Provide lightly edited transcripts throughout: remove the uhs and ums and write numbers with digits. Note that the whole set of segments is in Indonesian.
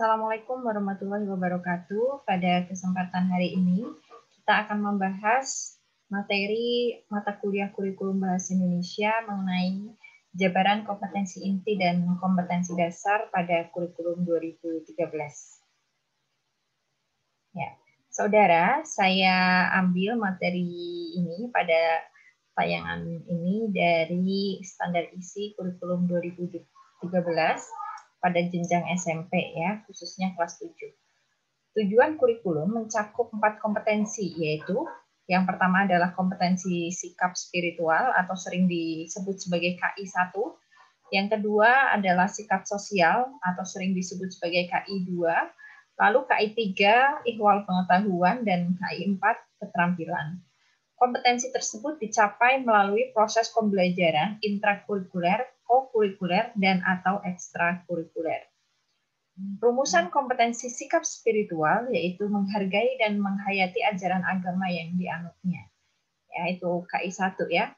Assalamualaikum warahmatullahi wabarakatuh. Pada kesempatan hari ini, kita akan membahas materi mata kuliah kurikulum bahasa Indonesia mengenai jabaran kompetensi inti dan kompetensi dasar pada kurikulum 2013. Ya, saudara, saya ambil materi ini pada tayangan ini dari standar isi kurikulum 2013 pada jenjang SMP ya, khususnya kelas 7. Tujuan kurikulum mencakup 4 kompetensi, yaitu yang pertama adalah kompetensi sikap spiritual atau sering disebut sebagai KI 1. Yang kedua adalah sikap sosial atau sering disebut sebagai KI 2. Lalu KI 3, ihwal pengetahuan, dan KI 4, keterampilan. Kompetensi tersebut dicapai melalui proses pembelajaran intrakurikuler, kokurikuler, dan atau ekstrakurikuler. Rumusan kompetensi sikap spiritual yaitu menghargai dan menghayati ajaran agama yang dianutnya. Yaitu KI 1 ya.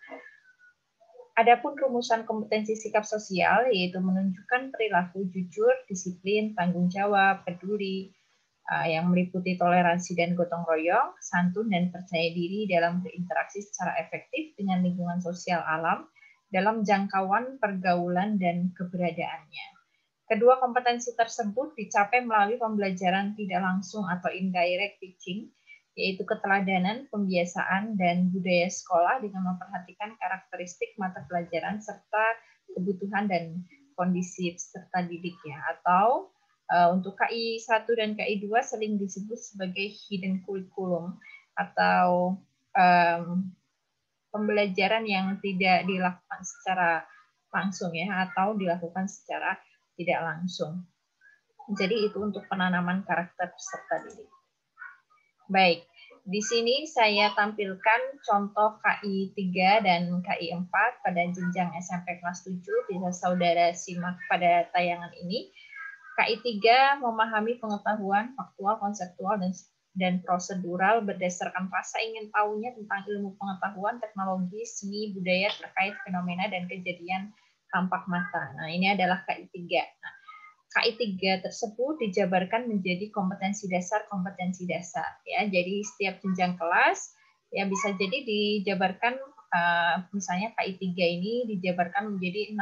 Adapun rumusan kompetensi sikap sosial yaitu menunjukkan perilaku jujur, disiplin, tanggung jawab, peduli, yang meliputi toleransi dan gotong royong, santun dan percaya diri dalam berinteraksi secara efektif dengan lingkungan sosial alam dalam jangkauan pergaulan dan keberadaannya. Kedua kompetensi tersebut dicapai melalui pembelajaran tidak langsung atau indirect teaching, yaitu keteladanan, pembiasaan, dan budaya sekolah dengan memperhatikan karakteristik mata pelajaran serta kebutuhan dan kondisi peserta didik ya, atau untuk KI 1 dan KI 2 sering disebut sebagai hidden curriculum atau pembelajaran yang tidak dilakukan secara langsung ya, atau dilakukan secara tidak langsung. Jadi itu untuk penanaman karakter peserta didik. Baik, di sini saya tampilkan contoh KI 3 dan KI 4 pada jenjang SMP kelas 7. Bisa saudara simak pada tayangan ini. KI 3 memahami pengetahuan faktual, konseptual, dan prosedural berdasarkan rasa ingin tahunya tentang ilmu pengetahuan, teknologi, seni, budaya terkait fenomena dan kejadian tampak mata. Nah, ini adalah KI 3. Nah, KI 3 tersebut dijabarkan menjadi kompetensi dasar ya. Jadi setiap jenjang kelas ya bisa jadi dijabarkan misalnya KI 3 ini dijabarkan menjadi 16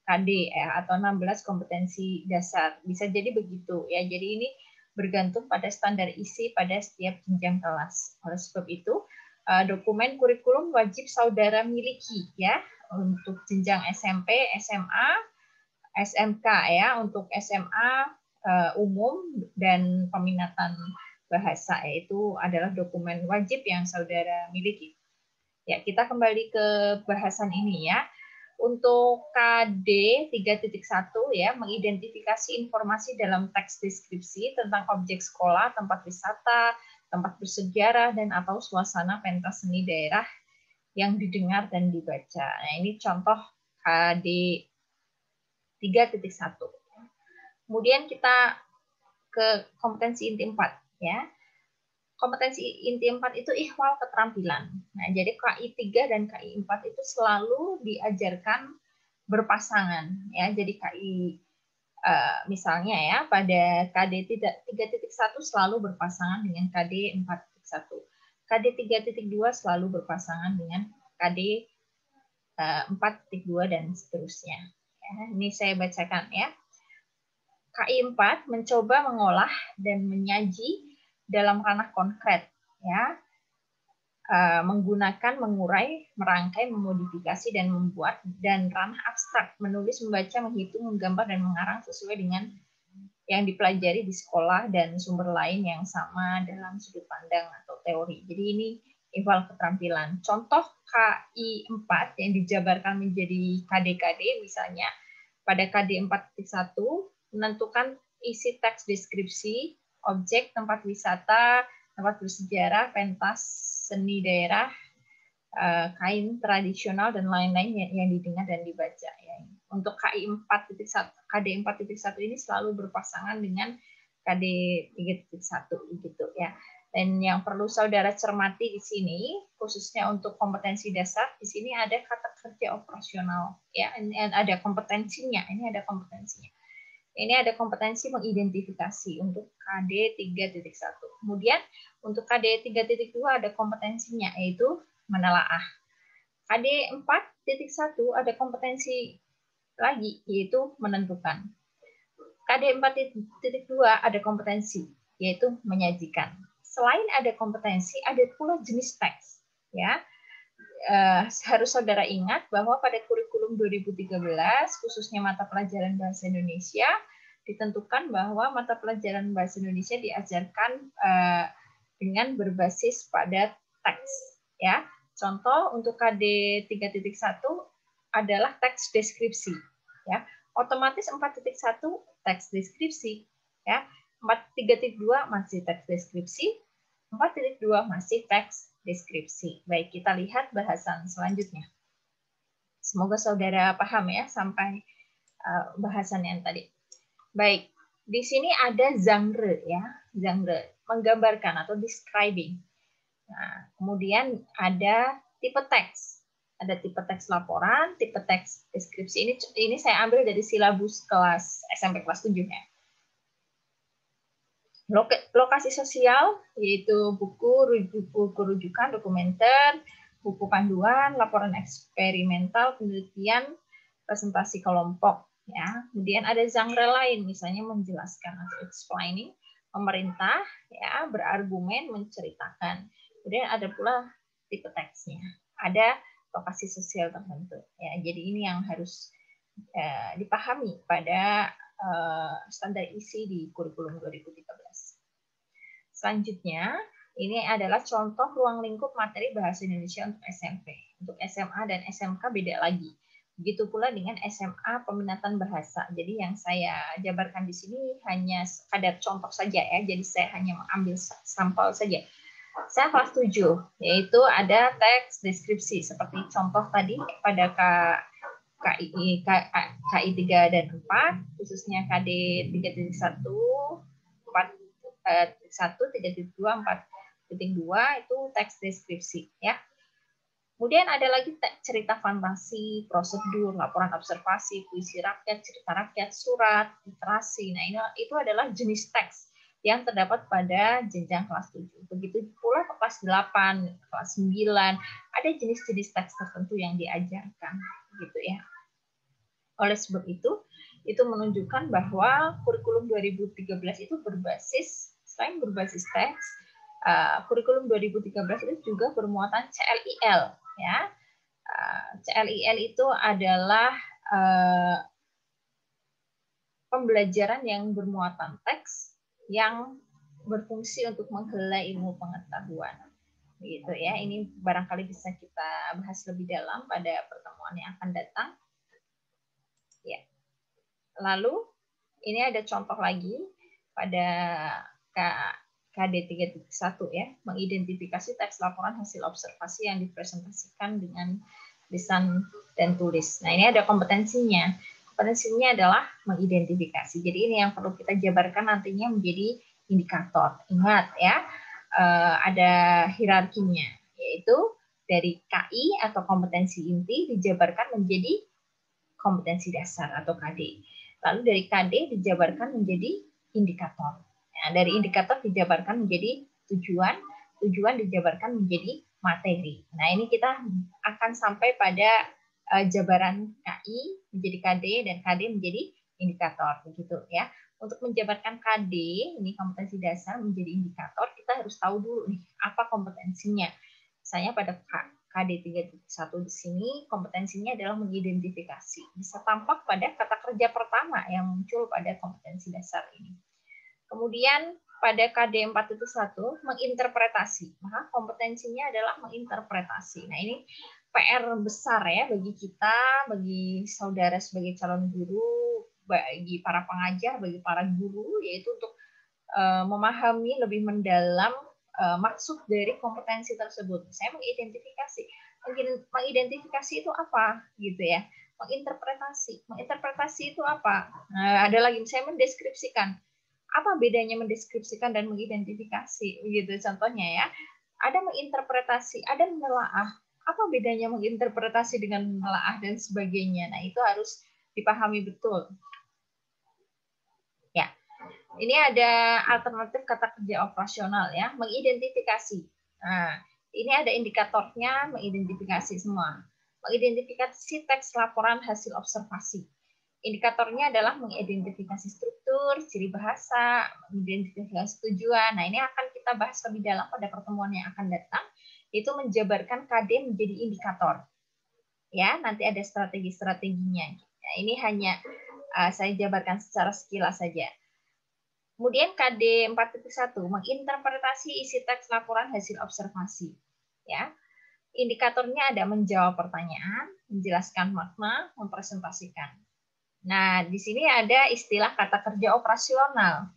KD ya, atau 16 kompetensi dasar. Bisa jadi begitu ya. Jadi ini bergantung pada standar isi pada setiap jenjang kelas. Oleh sebab itu, dokumen kurikulum wajib saudara miliki ya untuk jenjang SMP, SMA, SMK ya, untuk SMA umum dan peminatan bahasa, yaitu adalah dokumen wajib yang saudara miliki. Ya, kita kembali ke bahasan ini ya. Untuk KD 3.1 ya, mengidentifikasi informasi dalam teks deskripsi tentang objek sekolah, tempat wisata, tempat bersejarah, dan atau suasana pentas seni daerah yang didengar dan dibaca. Nah, ini contoh KD 3.1. Kemudian kita ke kompetensi inti 4 ya. Kompetensi inti 4 itu ihwal keterampilan. Nah, jadi KI 3 dan KI 4 itu selalu diajarkan berpasangan ya. Jadi KI misalnya ya pada KD 3.1 selalu berpasangan dengan KD 4.1. KD 3.2 selalu berpasangan dengan KD 4.2 dan seterusnya. Ya, ini saya bacakan ya. KI 4 mencoba mengolah dan menyaji dalam ranah konkret ya, menggunakan mengurai, merangkai, memodifikasi, dan membuat, dan ranah abstrak, menulis, membaca, menghitung, menggambar, dan mengarang sesuai dengan yang dipelajari di sekolah dan sumber lain yang sama dalam sudut pandang atau teori. Jadi ini ihwal keterampilan. Contoh KI 4 yang dijabarkan menjadi KD-KD misalnya pada KD 4.1 menentukan isi teks deskripsi, objek, tempat wisata, tempat bersejarah, pentas seni daerah, kain tradisional, dan lain-lain yang didengar dan dibaca. Ya. Untuk KI 4.1, KD 4.1 ini selalu berpasangan dengan KD 3.1 gitu ya. Dan yang perlu saudara cermati di sini, khususnya untuk kompetensi dasar, di sini ada kata kerja operasional ya, ini ada kompetensinya, ini ada kompetensinya. Ini ada kompetensi mengidentifikasi untuk KD 3.1. Kemudian untuk KD 3.2 ada kompetensinya, yaitu menelaah. KD 4.1 ada kompetensi lagi, yaitu menentukan. KD 4.2 ada kompetensi, yaitu menyajikan. Selain ada kompetensi, ada pula jenis teks. Ya, harus saudara ingat bahwa pada kurikulum 2013, khususnya mata pelajaran bahasa Indonesia, ditentukan bahwa mata pelajaran bahasa Indonesia diajarkan dengan berbasis pada teks. Ya, contoh untuk KD 3.1 adalah teks deskripsi. Ya, otomatis 4.1 teks deskripsi. Ya, 4.3.2 masih teks deskripsi, 4.2 masih teks deskripsi. Baik, kita lihat bahasan selanjutnya. Semoga saudara paham ya sampai bahasan yang tadi. Baik, di sini ada genre ya, genre menggambarkan atau describing. Nah, kemudian ada tipe teks. Ada tipe teks laporan, tipe teks deskripsi. Ini saya ambil dari silabus kelas SMP kelas 7 ya. Lokasi sosial, yaitu buku rujukan, dokumenter, buku panduan, laporan eksperimental, penelitian, presentasi kelompok. Ya. Kemudian ada genre lain, misalnya menjelaskan atau explaining, pemerintah, ya, berargumen, menceritakan. Kemudian ada pula tipe teksnya. Ada lokasi sosial tertentu. Ya, jadi ini yang harus dipahami pada standar isi di kurikulum 2013. Selanjutnya, ini adalah contoh ruang lingkup materi bahasa Indonesia untuk SMP. Untuk SMA dan SMK beda lagi. Begitu pula dengan SMA peminatan bahasa. Jadi yang saya jabarkan di sini hanya sekadar contoh saja ya. Jadi saya hanya mengambil sampel saja. Saya kelas 7, yaitu ada teks deskripsi seperti contoh tadi pada KI 3 dan 4, khususnya KD 3.1, 3.2, 4.2 itu teks deskripsi ya. Kemudian ada lagi cerita fantasi, prosedur, laporan observasi, puisi rakyat, cerita rakyat, surat, literasi. Nah, itu adalah jenis teks yang terdapat pada jenjang kelas 7. Begitu pula ke kelas 8, kelas 9, ada jenis-jenis teks tertentu yang diajarkan, gitu ya. Oleh sebab itu menunjukkan bahwa kurikulum 2013 itu berbasis, selain berbasis teks, kurikulum 2013 itu juga bermuatan CLIL, ya. CLIL itu adalah pembelajaran yang bermuatan teks yang berfungsi untuk menghela ilmu pengetahuan. Gitu ya. Ini barangkali bisa kita bahas lebih dalam pada pertemuan yang akan datang. Ya. Lalu ini ada contoh lagi pada KD 3.1 ya, mengidentifikasi teks laporan hasil observasi yang dipresentasikan dengan lisan dan tulis. Nah, ini ada kompetensinya. Kompetensinya adalah mengidentifikasi. Jadi ini yang perlu kita jabarkan nantinya menjadi indikator. Ingat ya, ada hierarkinya, yaitu dari KI atau kompetensi inti dijabarkan menjadi kompetensi dasar atau KD. Lalu dari KD dijabarkan menjadi indikator. Nah, dari indikator dijabarkan menjadi tujuan, tujuan dijabarkan menjadi materi. Nah, ini kita akan sampai pada jabaran KI menjadi KD dan KD menjadi indikator, begitu ya. Untuk menjabarkan KD, ini kompetensi dasar menjadi indikator, kita harus tahu dulu nih apa kompetensinya. Misalnya pada KD 3.1 di sini kompetensinya adalah mengidentifikasi. Bisa tampak pada kata kerja pertama yang muncul pada kompetensi dasar ini. Kemudian pada KD 4.1 menginterpretasi. Maka kompetensinya adalah menginterpretasi. Nah, ini PR besar ya bagi kita, bagi saudara sebagai calon guru, bagi para pengajar, bagi para guru, yaitu untuk memahami lebih mendalam maksud dari kompetensi tersebut. Saya mengidentifikasi. Mengidentifikasi itu apa gitu ya? Menginterpretasi. Menginterpretasi itu apa? Nah, ada lagi saya mendeskripsikan. Apa bedanya mendeskripsikan dan mengidentifikasi? Gitu contohnya ya. Ada menginterpretasi, ada menelaah. Apa bedanya menginterpretasi dengan menelaah dan sebagainya? Nah, itu harus dipahami betul. Ini ada alternatif kata kerja operasional ya, mengidentifikasi. Nah, ini ada indikatornya, mengidentifikasi semua. Mengidentifikasi teks laporan hasil observasi. Indikatornya adalah mengidentifikasi struktur, ciri bahasa, mengidentifikasi tujuan. Nah, ini akan kita bahas lebih dalam pada pertemuan yang akan datang, itu menjabarkan KD menjadi indikator. Ya, nanti ada strategi-strateginya. Nah, ini hanya saya jabarkan secara sekilas saja. Kemudian KD 4.1 menginterpretasi isi teks laporan hasil observasi. Ya, indikatornya ada menjawab pertanyaan, menjelaskan makna, mempresentasikan. Nah, di sini ada istilah kata kerja operasional.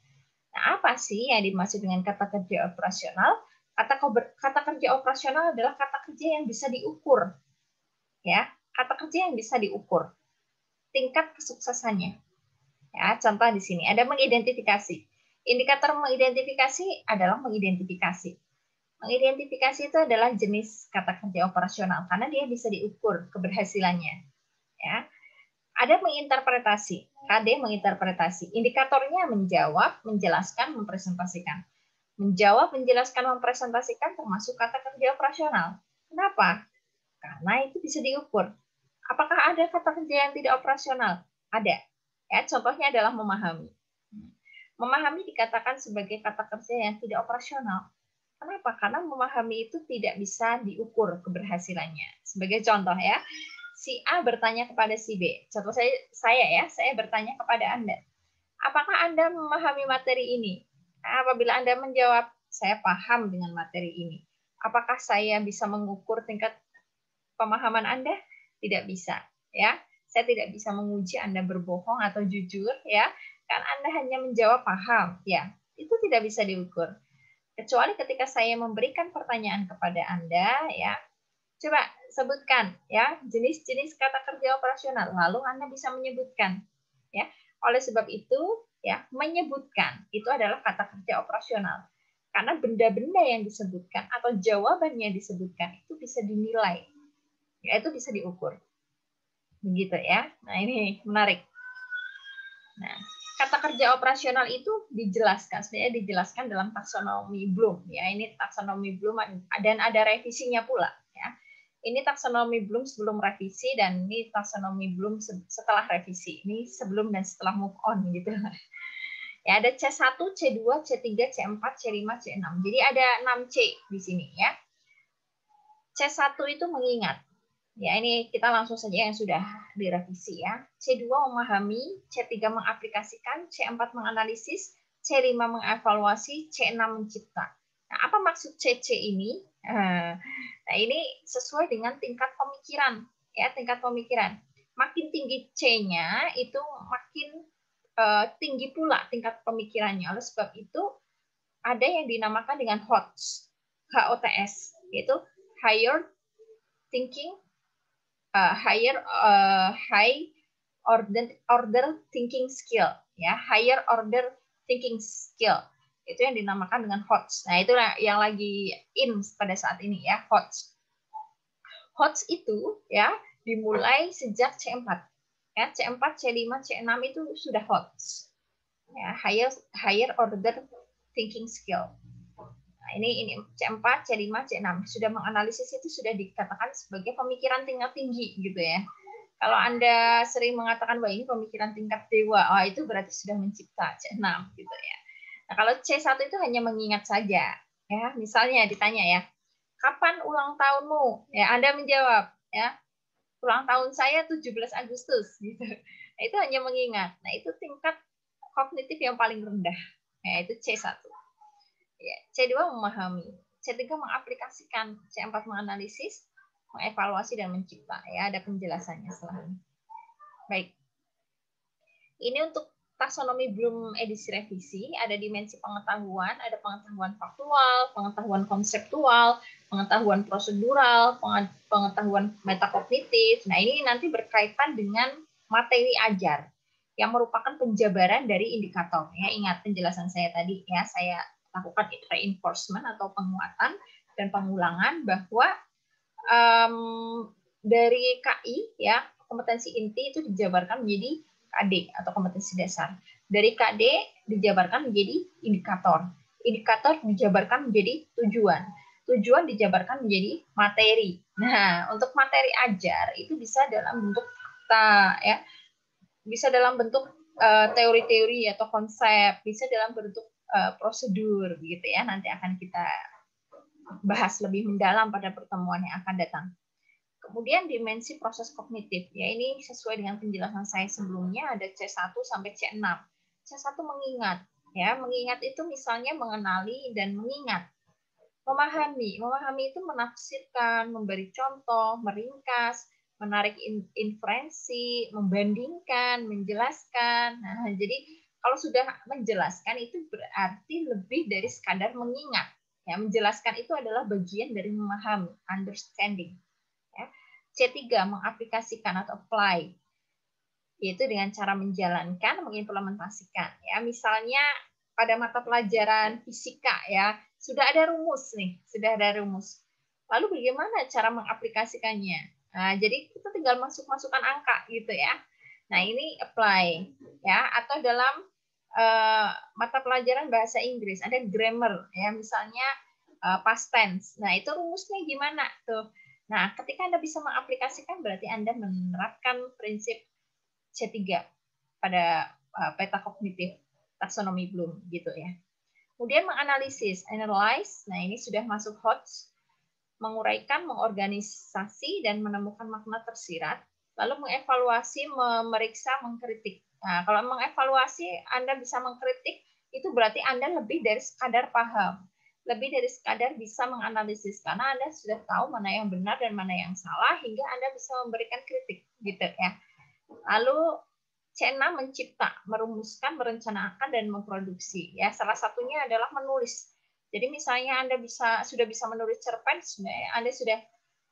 Nah, apa sih yang dimaksud dengan kata kerja operasional? Kata kerja operasional adalah kata kerja yang bisa diukur. Ya, kata kerja yang bisa diukur tingkat kesuksesannya. Ya, contoh di sini ada mengidentifikasi. Indikator mengidentifikasi adalah mengidentifikasi. Mengidentifikasi itu adalah jenis kata kerja operasional karena dia bisa diukur keberhasilannya. Ya. Ada menginterpretasi. KD menginterpretasi. Indikatornya menjawab, menjelaskan, mempresentasikan. Menjawab, menjelaskan, mempresentasikan termasuk kata kerja operasional. Kenapa? Karena itu bisa diukur. Apakah ada kata kerja yang tidak operasional? Ada. Ya, contohnya adalah memahami. Memahami dikatakan sebagai kata kerja yang tidak operasional. Kenapa? Karena memahami itu tidak bisa diukur keberhasilannya. Sebagai contoh ya, si A bertanya kepada si B. Contoh saya bertanya kepada Anda. Apakah Anda memahami materi ini? Apabila Anda menjawab, saya paham dengan materi ini. Apakah saya bisa mengukur tingkat pemahaman Anda? Tidak bisa, ya. Saya tidak bisa menguji Anda berbohong atau jujur, ya. Kan Anda hanya menjawab paham, ya. Itu tidak bisa diukur. Kecuali ketika saya memberikan pertanyaan kepada Anda, ya. Coba sebutkan, ya, jenis-jenis kata kerja operasional. Lalu Anda bisa menyebutkan, ya. Oleh sebab itu, ya, menyebutkan itu adalah kata kerja operasional. Karena benda-benda yang disebutkan atau jawabannya disebutkan itu bisa dinilai, ya, itu bisa diukur. Begitu ya. Nah, ini menarik. Nah, kata kerja operasional itu dijelaskan, sebenarnya dijelaskan dalam taksonomi Bloom. Ya, ini taksonomi Bloom dan ada revisinya pula. Ya, ini taksonomi Bloom sebelum revisi dan ini taksonomi Bloom setelah revisi. Ini sebelum dan setelah move on gitu. Ya, ada C1, C2, C3, C4, C5, C6. Jadi ada 6 C di sini ya. C1 itu mengingat. Ya, ini kita langsung saja yang sudah direvisi ya. C2 memahami, C3 mengaplikasikan, C4 menganalisis, C5 mengevaluasi, C6 mencipta. Nah, apa maksud CC ini? Nah, ini sesuai dengan tingkat pemikiran, ya, tingkat pemikiran. Makin tinggi C-nya itu makin tinggi pula tingkat pemikirannya. Oleh sebab itu ada yang dinamakan dengan HOTS, HOTS, yaitu higher thinking, high order thinking skill, ya, higher order thinking skill itu yang dinamakan dengan HOTS. Nah, itu yang lagi in pada saat ini ya, HOTS. HOTS itu ya dimulai sejak C4. Ya, C4, C5, C6 itu sudah HOTS. Ya, higher order thinking skill. Nah, ini C4, C5, C6 sudah menganalisis, itu sudah dikatakan sebagai pemikiran tingkat tinggi gitu ya. Kalau Anda sering mengatakan bahwa ini pemikiran tingkat dewa, itu berarti sudah mencipta C6 gitu ya. Nah, kalau C1 itu hanya mengingat saja. Ya, misalnya ditanya ya, kapan ulang tahunmu? Ya, Anda menjawab, ya, ulang tahun saya 17 Agustus gitu. Nah, itu hanya mengingat. Nah, itu tingkat kognitif yang paling rendah. Ya, itu C1. Ya, C2 memahami, C3 mengaplikasikan, C4 menganalisis, mengevaluasi dan mencipta. Ya, ada penjelasannya selanjutnya. Baik. Ini untuk taksonomi Bloom edisi revisi, ada dimensi pengetahuan, ada pengetahuan faktual, pengetahuan konseptual, pengetahuan prosedural, pengetahuan metakognitif. Nah, ini nanti berkaitan dengan materi ajar yang merupakan penjabaran dari indikator. Ya, ingat penjelasan saya tadi ya, saya lakukan reinforcement atau penguatan dan pengulangan bahwa dari KI ya, kompetensi inti itu dijabarkan menjadi KD atau kompetensi dasar. Dari KD dijabarkan menjadi indikator. Indikator dijabarkan menjadi tujuan. Tujuan dijabarkan menjadi materi. Nah, untuk materi ajar itu bisa dalam bentuk fakta, ya, bisa dalam bentuk teori-teori atau konsep, bisa dalam bentuk prosedur, begitu ya. Nanti akan kita bahas lebih mendalam pada pertemuan yang akan datang. Kemudian dimensi proses kognitif, ya ini sesuai dengan penjelasan saya sebelumnya, ada C1 sampai C6. C1 mengingat, ya mengingat itu misalnya mengenali dan mengingat. Memahami itu menafsirkan, memberi contoh, meringkas, menarik inferensi, membandingkan, menjelaskan. Nah, jadi kalau sudah menjelaskan itu berarti lebih dari sekadar mengingat. Ya, menjelaskan itu adalah bagian dari memahami, understanding. Ya. C3, mengaplikasikan atau apply, yaitu dengan cara menjalankan, mengimplementasikan. Ya, misalnya pada mata pelajaran fisika, ya sudah ada rumus nih, sudah ada rumus. Lalu bagaimana cara mengaplikasikannya? Nah, jadi kita tinggal masukkan angka gitu ya. Nah, ini apply, ya. Atau dalam mata pelajaran bahasa Inggris ada grammar, ya misalnya past tense. Nah, itu rumusnya gimana tuh? Nah, ketika Anda bisa mengaplikasikan berarti Anda menerapkan prinsip C3 pada peta kognitif taksonomi Bloom gitu ya. Kemudian menganalisis, analyze. Nah, ini sudah masuk HOTS, menguraikan, mengorganisasi dan menemukan makna tersirat, lalu mengevaluasi, memeriksa, mengkritik. Nah, kalau mengevaluasi Anda bisa mengkritik, itu berarti Anda lebih dari sekadar paham, lebih dari sekadar bisa menganalisis, karena Anda sudah tahu mana yang benar dan mana yang salah hingga Anda bisa memberikan kritik gitu ya. Lalu C6 mencipta, merumuskan, merencanakan dan memproduksi. Ya, salah satunya adalah menulis. Jadi misalnya Anda sudah bisa menulis cerpen, sebenarnya Anda sudah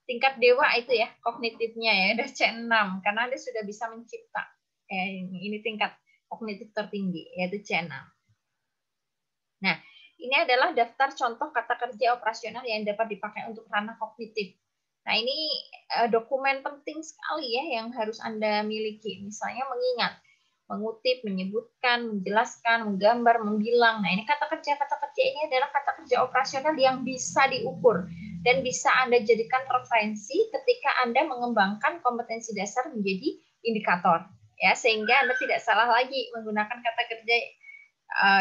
tingkat dewa itu ya, kognitifnya ya, udah C6 karena Anda sudah bisa mencipta. Ini tingkat kognitif tertinggi yaitu C6. Nah, ini adalah daftar contoh kata kerja operasional yang dapat dipakai untuk ranah kognitif. Nah, ini dokumen penting sekali ya yang harus Anda miliki. Misalnya mengingat, mengutip, menyebutkan, menjelaskan, menggambar, membilang. Nah, ini kata kerja ini adalah kata kerja operasional yang bisa diukur dan bisa Anda jadikan referensi ketika Anda mengembangkan kompetensi dasar menjadi indikator. Ya, sehingga Anda tidak salah lagi menggunakan kata kerja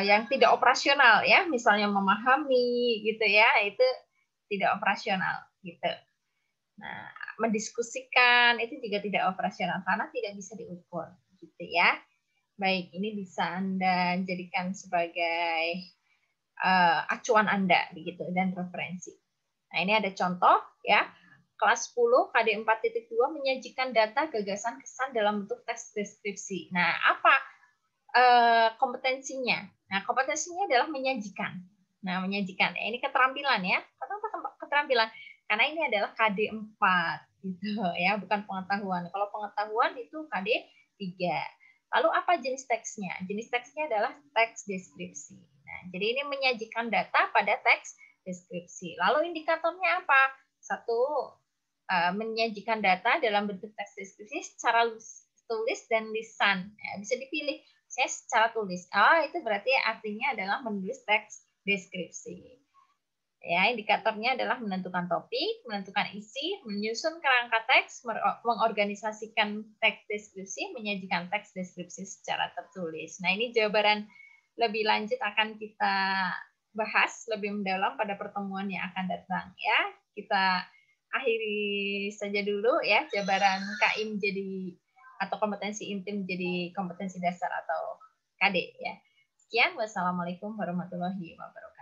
yang tidak operasional ya, misalnya memahami gitu ya, itu tidak operasional gitu. Nah, mendiskusikan itu juga tidak operasional karena tidak bisa diukur gitu ya. Baik, ini bisa Anda jadikan sebagai acuan Anda begitu dan referensi. Nah, ini ada contoh ya. Kelas 10 KD 4.2 menyajikan data, gagasan, kesan dalam bentuk teks deskripsi. Nah, apa kompetensinya? Nah, kompetensinya adalah menyajikan. Nah, menyajikan. Ini keterampilan ya. Kenapa keterampilan? Karena ini adalah KD 4 gitu ya, bukan pengetahuan. Kalau pengetahuan itu KD 3. Lalu apa jenis teksnya? Jenis teksnya adalah teks deskripsi. Nah, jadi ini menyajikan data pada teks deskripsi. Lalu indikatornya apa? Satu, menyajikan data dalam bentuk teks deskripsi secara tulis dan lisan. Ya, bisa dipilih. Saya secara tulis. Itu berarti artinya adalah menulis teks deskripsi. Ya, indikatornya adalah menentukan topik, menentukan isi, menyusun kerangka teks, mengorganisasikan teks deskripsi, menyajikan teks deskripsi secara tertulis. Nah, ini jawaban lebih lanjut akan kita bahas lebih mendalam pada pertemuan yang akan datang ya. Kita akhiri saja dulu ya jabaran KIM jadi atau kompetensi intim jadi kompetensi dasar atau KD ya. Sekian, wassalamualaikum warahmatullahi wabarakatuh.